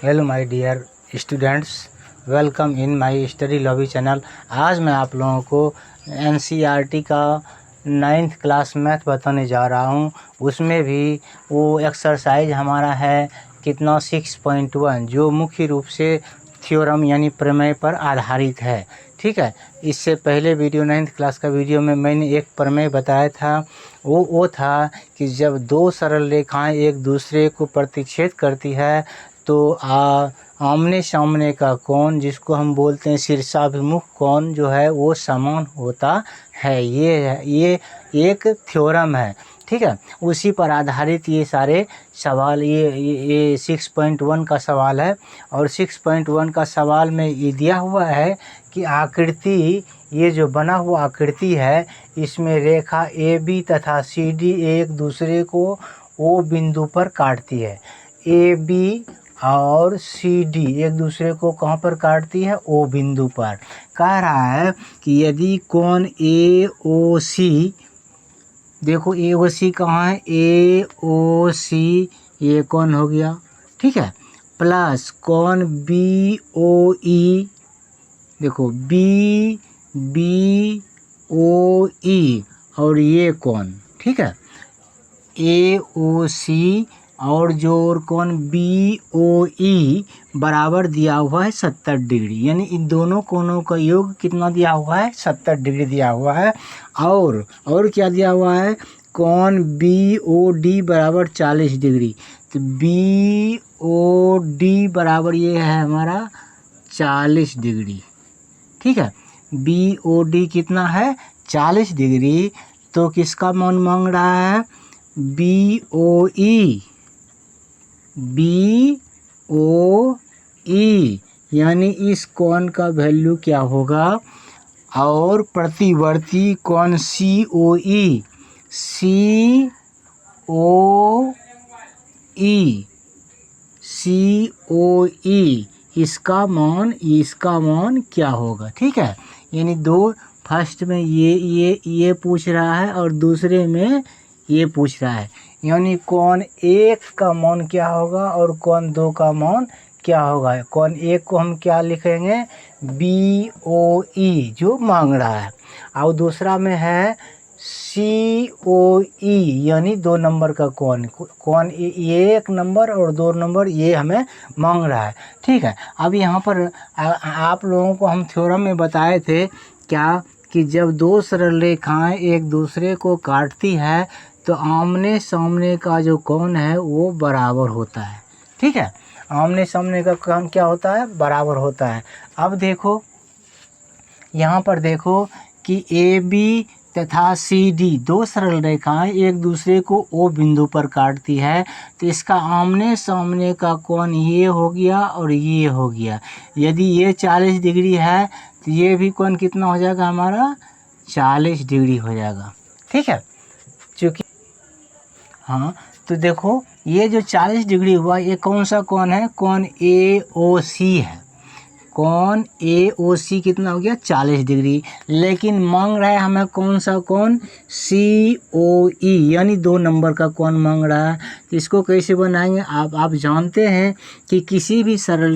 Hello my dear students, welcome in my study lobby channel. आज मैं आप लोगों को एनसीईआरटी का 9th क्लास मैथ बताने जा रहा हूं। उसमें भी वो एक्सरसाइज हमारा है कितना 6.1, जो मुख्य रूप से थ्योरम यानी प्रमेय पर आधारित है। ठीक है, इससे पहले वीडियो 9th क्लास का वीडियो में मैंने एक प्रमेय बताया था। वो था कि जब दो सरल रेखाएं एक दूसरे को प्रतिच्छेद करती है तो आमने सामने का कोण, जिसको हम बोलते हैं शीर्षाभिमुख कोण, जो है वो समान होता है। ये एक थ्योरम है। ठीक है, उसी पर आधारित ये सारे सवाल, ये 6.1 का सवाल है। और 6.1 का सवाल में ये दिया हुआ है कि आकृति, ये जो बना हुआ आकृति है, इसमें रेखा ए बी तथा सी डी एक दूसरे को ओ बिंदु पर काटती है। ए बी और सी डी एक दूसरे को कहाँ पर काटती है? ओ बिंदु पर। कह रहा है कि यदि कोण ए ओ सी, देखो ए ओ सी कहाँ है? ए ओ सी ये कोण हो गया, ठीक है, प्लस कोण बी ओ ई, देखो बी बी ओ ई और ये कोण, ठीक है, ए ओ सी और जो कोण बी ओ ई बराबर दिया हुआ है 70 डिग्री, यानी इन दोनों कोणों का योग कितना दिया हुआ है? 70 डिग्री दिया हुआ है। और क्या दिया हुआ है? कोण बी ओ डी बराबर 40 डिग्री। तो बी ओ डी बराबर ये है हमारा 40 डिग्री। ठीक है, बी ओ डी कितना है? 40 डिग्री। तो किसका मान मांग रहा है? बी ओ ई, बी ओ ई, यानी इस कोण का वैल्यू क्या होगा? और प्रतिवर्ती कोण सी ओ ई, सी ओ ई, सी ओ ई, इसका मान क्या होगा? ठीक है, यानी दो, फर्स्ट में ये पूछ रहा है और दूसरे में ये पूछ रहा है, यानी कोण एक का मान क्या होगा और कोण दो का मान क्या होगा? कोण एक को हम क्या लिखेंगे? बी ओ ई जो मांग रहा है, और दूसरा में है सी ओ ई, यानी 2 नंबर का कोण ये 1 नंबर और 2 नंबर ये हमें मांग रहा है। ठीक है, अब यहाँ पर आप लोगों को हम थ्योरम में बताए थे क्या, कि जब दो सरल रेखाएं एक दूसरे को काटती है तो आमने सामने का जो कोण है वो बराबर होता है। ठीक है, आमने सामने का कोण क्या होता है? बराबर होता है। अब देखो यहाँ पर देखो कि ए बी तथा सी डी दो सरल रेखाएं एक दूसरे को ओ बिंदु पर काटती है, तो इसका आमने सामने का कोण ये हो गया और ये हो गया। यदि ये 40 डिग्री है तो ये भी कोण कितना हो जाएगा हमारा? 40 डिग्री हो जाएगा। ठीक है, चूँकि हाँ, तो देखो ये जो 40 डिग्री हुआ ये कौन सा कोण है? कोण ए ओ सी है। कोण ए ओ सी कितना हो गया? 40 डिग्री। लेकिन मांग रहा है हमें कौन सा कोण? सी ओ ई, यानी 2 नंबर का कोण मांग रहा है। तो इसको कैसे बनाएंगे? आप जानते हैं कि किसी भी सरल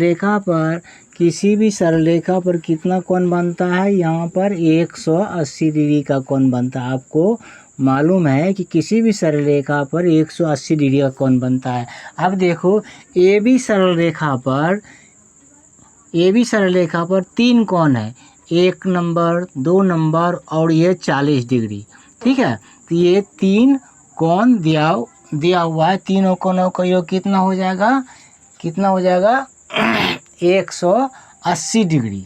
रेखा पर कितना कोण बनता है? यहाँ पर 180 डिग्री का कोण बनता है। आपको मालूम है कि किसी भी सरल रेखा पर 180 डिग्री का कोण बनता है। अब देखो ए बी सरल रेखा पर 3 कोण है, 1 नंबर, 2 नंबर और ये 40 डिग्री। ठीक है, तो ये 3 कोण दिया हुआ है। तीनों कोणों का योग कितना हो जाएगा? 180 डिग्री।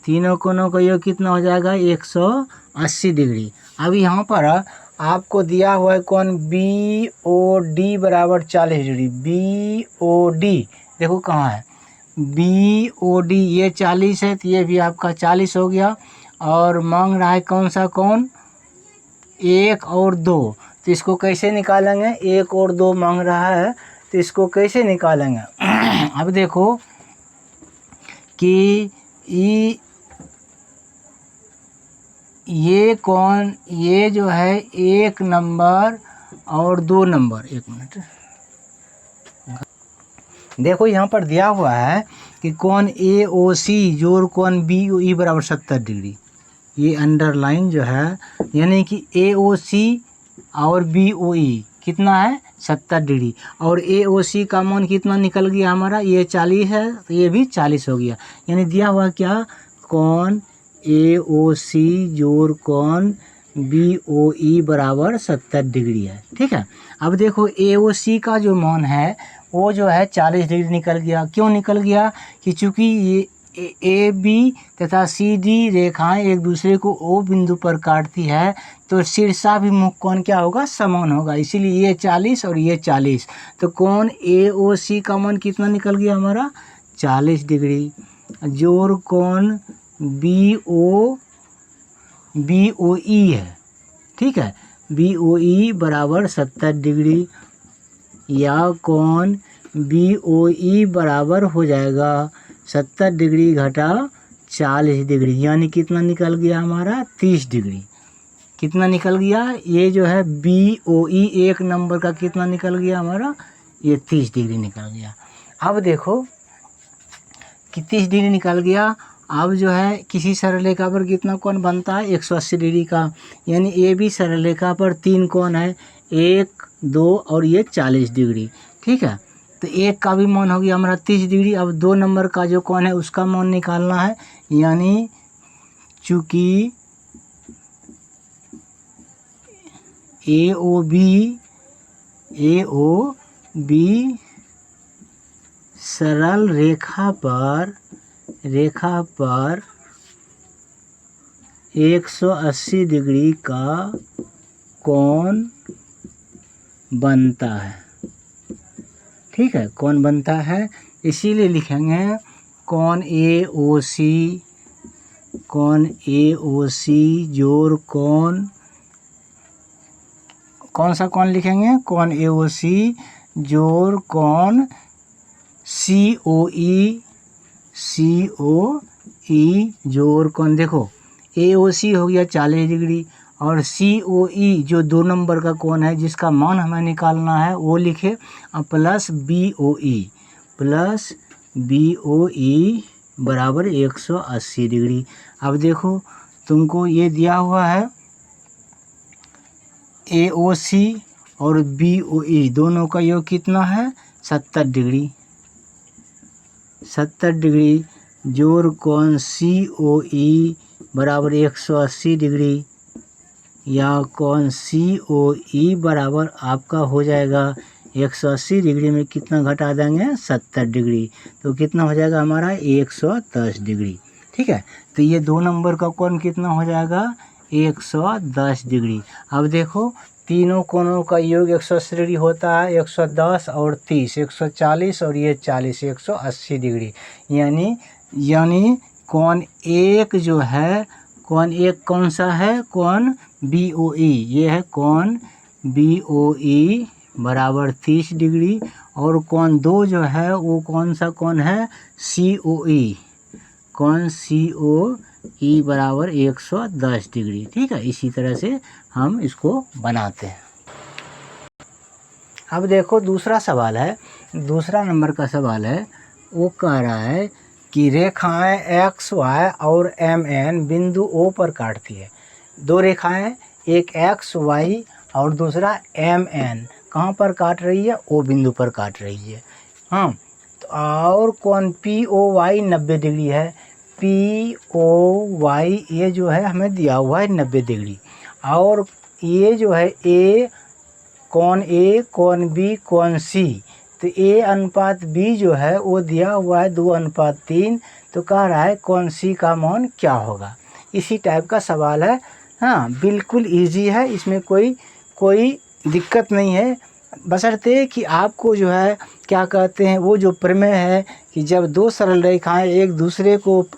तीनों कोणों का योग कितना हो जाएगा? 180 डिग्री। अब यहाँ पर आपको दिया हुआ है कोण बी ओ डी बराबर 40 डिग्री। बी ओ डी देखो कहाँ है? बी ओ डी ये 40 है तो ये भी आपका 40 हो गया। और मांग रहा है कौन सा कोण? 1 और 2। तो इसको कैसे निकालेंगे? 1 और 2 मांग रहा है तो इसको कैसे निकालेंगे? अब देखो कि ये कोण, ये जो है 1 नंबर और 2 नंबर, 1 मिनट, देखो यहाँ पर दिया हुआ है कि कोण AOC जोड़ कोण BOE बराबर 70 डिग्री। ये अंडरलाइन जो है यानी कि AOC और BOE कितना है 70 डिग्री, और AOC का मान कितना निकल गया हमारा, ये 40 है तो ये भी 40 हो गया। यानी दिया हुआ क्या, कोण AOC जोड़ कोण BOE बराबर 70 डिग्री है। ठीक है, अब देखो AOC का जो मान है वो जो है 40 डिग्री निकल गया। क्यों निकल गया, कि चूँकि ये AB तथा CD रेखाएं एक दूसरे को O बिंदु पर काटती है तो शीर्षाभिमुख कोण क्या होगा, समान होगा, इसीलिए ये 40 और ये 40। तो कोण AOC का मान कितना निकल गया हमारा 40 डिग्री, जोड़ कोण BOE है। ठीक है, BOE बराबर 70 डिग्री, या कोण BOE बराबर हो जाएगा 70 डिग्री घटा 40 डिग्री, यानी कितना निकल गया हमारा 30 डिग्री। कितना निकल गया, ये जो है BOE एक नंबर का कितना निकल गया हमारा, ये 30 डिग्री निकल गया। अब देखो कि 30 डिग्री निकल गया। अब जो है किसी सरल रेखा पर कितना कोण बनता है 180 डिग्री का, यानी AB सरल रेखा पर 3 कोण है, 1, 2 और ये 40 डिग्री। ठीक है, तो एक का भी मान हो गया हमारा 30 डिग्री। अब 2 नंबर का जो कोण है उसका मान निकालना है, यानी चूँकि AOB सरल रेखा पर 180 डिग्री का कोण बनता है। ठीक है, कोण बनता है, इसीलिए लिखेंगे कोण AOC जोड़ कोण, कौन सा कोण लिखेंगे, कोण AOC जोड़ कोण COE जोड़ कोण। देखो AOC हो गया 40 डिग्री और COE जो 2 नंबर का कोण है जिसका मान हमें निकालना है वो लिखे, प्लस BOE बराबर 180 डिग्री। अब देखो तुमको ये दिया हुआ है AOC और BOE दोनों का योग कितना है 70 डिग्री। 70 डिग्री जोड़ कोण COE बराबर 180 डिग्री, या कोण COE बराबर आपका हो जाएगा 180 डिग्री में कितना घटा देंगे 70 डिग्री, तो कितना हो जाएगा हमारा 110 डिग्री। ठीक है, तो ये 2 नंबर का कोण कितना हो जाएगा 110 डिग्री। अब देखो तीनों कोणों का योग 180 डिग्री होता है, 110 और 30, 140 और ये 40, 180 डिग्री। यानी कोण एक जो है, कोण एक कौन सा है, कोण BOE, ये है कोण BOE बराबर 30 डिग्री, और कोण 2 जो है वो कौन सा कोण है COE, कोण COE बराबर 110 डिग्री। ठीक है, इसी तरह से हम इसको बनाते हैं। अब देखो दूसरा सवाल है, दूसरा नंबर का सवाल है, वो कह रहा है कि रेखाएं XY और MN बिंदु O पर काटती है। 2 रेखाएं, एक XY और दूसरा MN कहाँ पर काट रही है, O बिंदु पर काट रही है। हाँ, तो और कोण POY 90 डिग्री है। POY ये जो है हमें दिया हुआ है 90 डिग्री, और ये जो है कोण A, कोण B, कोण C, तो A/B जो है वो दिया हुआ है 2:3, तो कह रहा है कोण C का मान क्या होगा। इसी टाइप का सवाल है। हाँ, बिल्कुल इजी है, इसमें कोई दिक्कत नहीं है, बशर्ते कि आपको जो है क्या कहते हैं वो जो प्रमेय है कि जब 2 सरल रेखाएं एक दूसरे को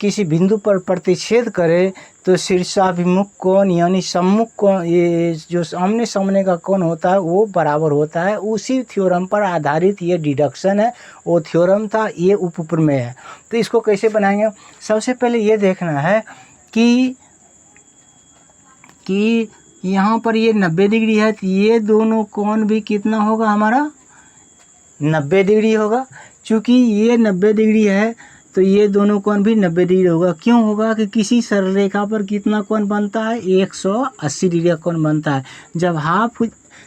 किसी बिंदु पर प्रतिच्छेद करे तो शीर्षाभिमुख कोण यानी सम्मुख कोण, ये जो आमने सामने का कोण होता है वो बराबर होता है। उसी थ्योरम पर आधारित ये डिडक्शन है, वो थ्योरम था, ये उपप्रमेय है। तो इसको कैसे बनाएंगे, सबसे पहले ये देखना है कि यहाँ पर ये 90 डिग्री है, तो ये दोनों कोण भी कितना होगा हमारा 90 डिग्री होगा। चूँकि ये 90 डिग्री है तो ये दोनों कोण भी 90 डिग्री होगा। क्यों होगा कि किसी सरल रेखा पर कितना कोण बनता है, 180 डिग्री का कोण बनता है। जब हाफ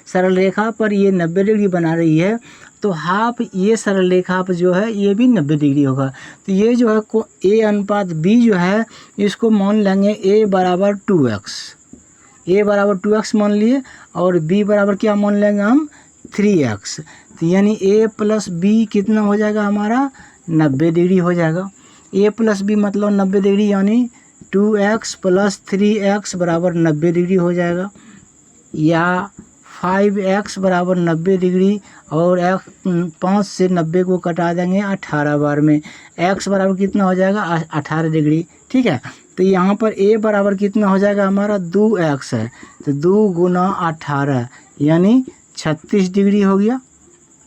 सरल रेखा पर ये 90 डिग्री बना रही है तो हाफ ये सरल रेखा पर जो है ये भी 90 डिग्री होगा। तो ये जो है A अनुपात B जो है इसको मान लेंगे A बराबर 2x, A बराबर 2x मान लिए, और B बराबर क्या मान लेंगे हम, 3x। तो यानी A प्लस B कितना हो जाएगा हमारा, 90 डिग्री हो जाएगा। A प्लस B मतलब 90 डिग्री, यानी 2x प्लस 3x बराबर 90 डिग्री हो जाएगा। या 5x बराबर 90 डिग्री, और 5 से 90 को कटा देंगे 18 बार में, x बराबर कितना हो जाएगा, 18 डिग्री। ठीक है, तो यहाँ पर A बराबर कितना हो जाएगा हमारा, 2x है, तो 2 गुना 18 यानी 36 डिग्री हो गया।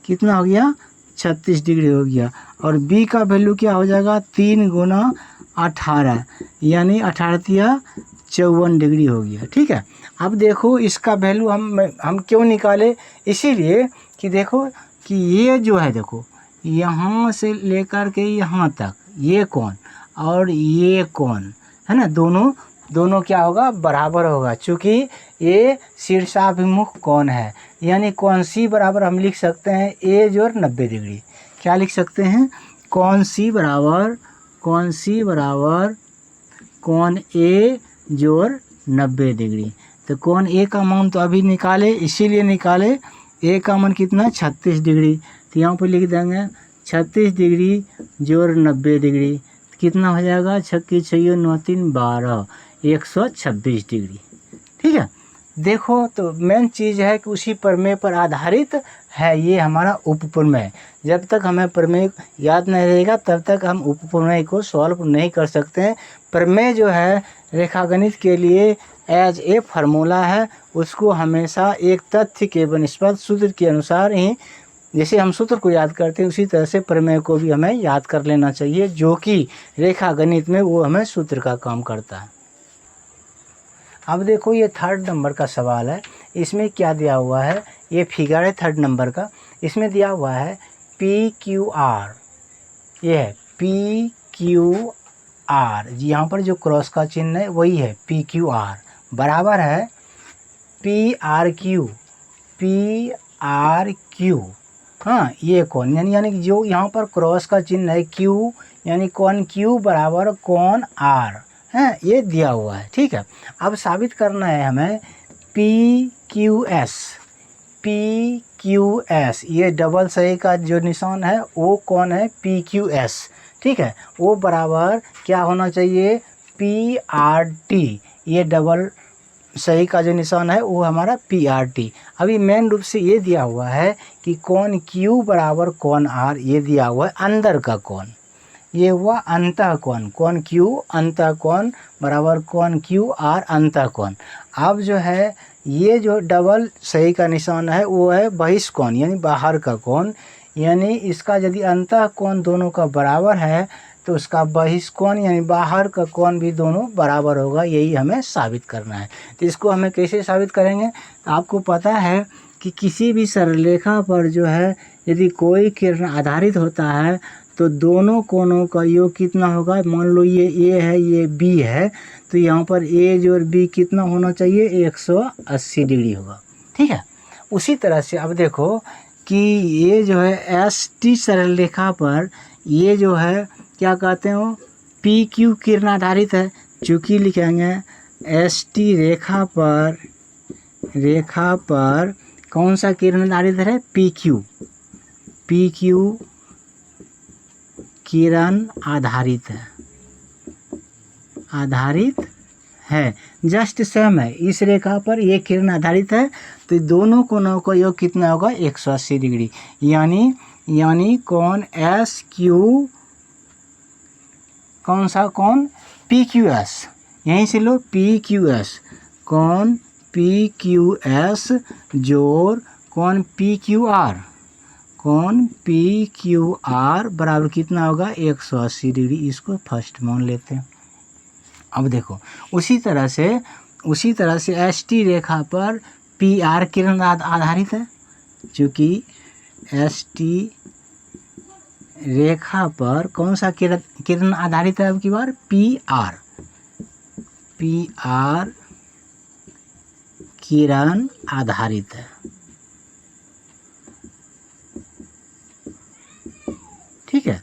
कितना हो गया, 36 डिग्री हो गया। और B का वैल्यू क्या हो जाएगा, 3 गुना 18 यानी 18 या 54 डिग्री हो गया। ठीक है, अब देखो इसका वैल्यू हम क्यों निकाले, इसीलिए कि देखो कि ये जो है, देखो यहाँ से लेकर के यहाँ तक ये कोण और ये कोण है ना, दोनों क्या होगा, बराबर होगा। चूँकि ये शीर्षाभिमुख कोण है, यानी कोण C बराबर हम लिख सकते हैं A जोड़ 90 डिग्री। क्या लिख सकते हैं, कोण C बराबर कोण A जोड़ 90 डिग्री। तो कोण A का मान तो अभी निकाले, इसीलिए निकाले, A का मान कितना, 36 डिग्री। तो यहाँ पर लिख देंगे 36 डिग्री जोड़ 90 डिग्री कितना हो जाएगा, 6 6 9 3 12, 126 डिग्री। ठीक है, देखो तो मेन चीज़ है कि उसी प्रमेय पर आधारित है ये हमारा उपप्रमेय। जब तक हमें प्रमेय याद नहीं रहेगा तब तक हम उपप्रमेय को सॉल्व नहीं कर सकते हैं। प्रमेय जो है रेखागणित के लिए एज ए फार्मूला है, उसको हमेशा एक तथ्य के बनिस्बत सूत्र के अनुसार ही, जैसे हम सूत्र को याद करते हैं उसी तरह से प्रमेय को भी हमें याद कर लेना चाहिए, जो कि रेखागणित में वो हमें सूत्र का काम करता है। अब देखो ये 3rd नंबर का सवाल है, इसमें क्या दिया हुआ है, ये फिगर है 3rd नंबर का। इसमें दिया हुआ है PQR, ये है PQR, यहाँ पर जो क्रॉस का चिन्ह है वही है PQR, बराबर है PRQ। हाँ, ये कोण यानी कि जो यहाँ पर क्रॉस का चिन्ह है Q, यानी कोण Q बराबर कोण R है, ये दिया हुआ है। ठीक है, अब साबित करना है हमें PQS, ये डबल सही का जो निशान है वो कौन है, PQS। ठीक है, वो बराबर क्या होना चाहिए, PRT, ये डबल सही का जो निशान है वो हमारा PRT। अभी मेन रूप से ये दिया हुआ है कि कोण Q बराबर कोण R, ये दिया हुआ है अंदर का कोण, ये हुआ अंतः कोण, कोण Q अंतः कोण बराबर कोण QR अंतः कोण। अब जो है ये जो डबल सही का निशान है वो है बहिष्कोण यानी बाहर का कोण, यानी इसका यदि अंतः कोण दोनों का बराबर है तो उसका बहिष्कोण यानी बाहर का कोण भी दोनों बराबर होगा, यही हमें साबित करना है। तो इसको हमें कैसे साबित करेंगे, तो आपको पता है कि किसी भी सरल रेखा पर जो है यदि कोई किरण आधारित होता है तो दोनों कोणों का योग कितना होगा, मान लो ये A है ये B है, तो यहाँ पर A जोड़ B कितना होना चाहिए, 180 डिग्री होगा। ठीक है, उसी तरह से अब देखो कि ये जो है ST सरल रेखा पर ये जो है क्या कहते हो, PQ किरण आधारित है, चूँकि लिखेंगे ST रेखा पर कौन सा किरण आधारित है, PQ किरण आधारित है, जस्ट सेम है, इस रेखा पर ये किरण आधारित है, तो दोनों कोणों का योग कितना होगा, 180 डिग्री, यानी कोण SQ, कौन सा कोण, PQS, यहीं से लो PQS, कोण PQS जोड़ कोण PQR बराबर कितना होगा, 180 डिग्री। इसको फर्स्ट मान लेते हैं। अब देखो उसी तरह से ST रेखा पर PR किरण आधारित है, क्योंकि ST रेखा पर कौन सा किरण आधारित है? अब की बार पी आर किरण आधारित है। ठीक है,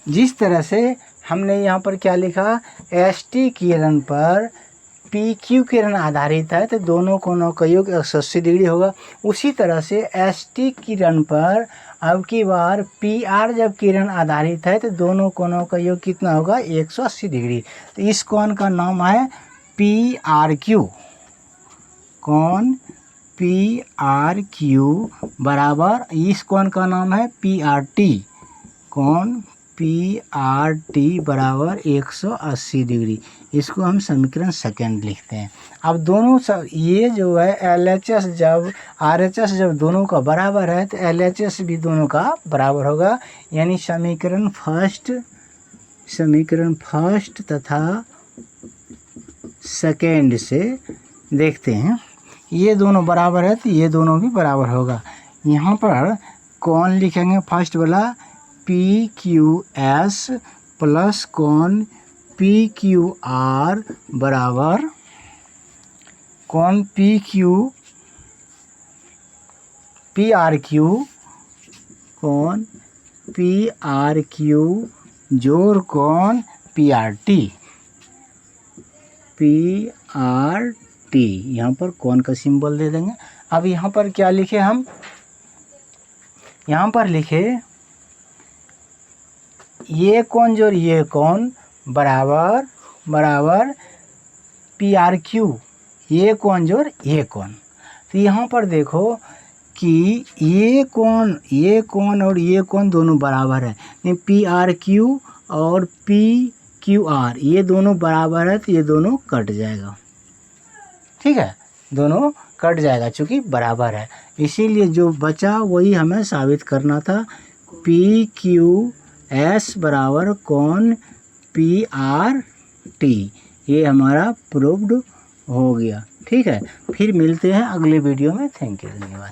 जिस तरह से हमने यहाँ पर क्या लिखा, एस टी किरण पर पी क्यू किरण आधारित है तो दोनों कोणों का योग 180 डिग्री होगा। उसी तरह से एस टी किरण पर अब की बार पी आर जब किरण आधारित है तो दोनों कोणों का योग कितना होगा? 180 डिग्री। तो इस कोण का नाम है पी आर क्यू। कोण पी आर क्यू बराबर, इस कोण का नाम है पी आर टी। कोण पी आर टी बराबर 180 डिग्री। इसको हम समीकरण सेकंड लिखते हैं। अब दोनों ये जो है LHS जब RHS जब दोनों का बराबर है तो LHS भी दोनों का बराबर होगा। यानी समीकरण फर्स्ट तथा सेकंड से देखते हैं, ये दोनों बराबर है तो ये दोनों भी बराबर होगा। यहाँ पर कौन लिखेंगे? फर्स्ट वाला पी क्यू एस प्लस कौन पी क्यू आर बराबर कौन पी आर क्यू कौन पी आर क्यू जोड़ कौन पी आर टी। यहाँ पर कौन का सिंबल दे देंगे। अब यहाँ पर क्या लिखे हम? यहाँ पर लिखे ये कौन जोड़ ये कौन बराबर पी आर क्यू, ये कौन जोड़ ये कौन। तो यहाँ पर देखो कि ये कौन और ये कौन दोनों बराबर है। पी आर क्यू और पी क्यू आर ये दोनों बराबर है तो ये दोनों कट जाएगा। ठीक है, दोनों कट जाएगा चूँकि बराबर है। इसीलिए जो बचा वही हमें साबित करना था। पी क्यू एस बराबर कौन पी आर टी, ये हमारा प्रूव्ड हो गया। ठीक है, फिर मिलते हैं अगले वीडियो में। थैंक यू, धन्यवाद।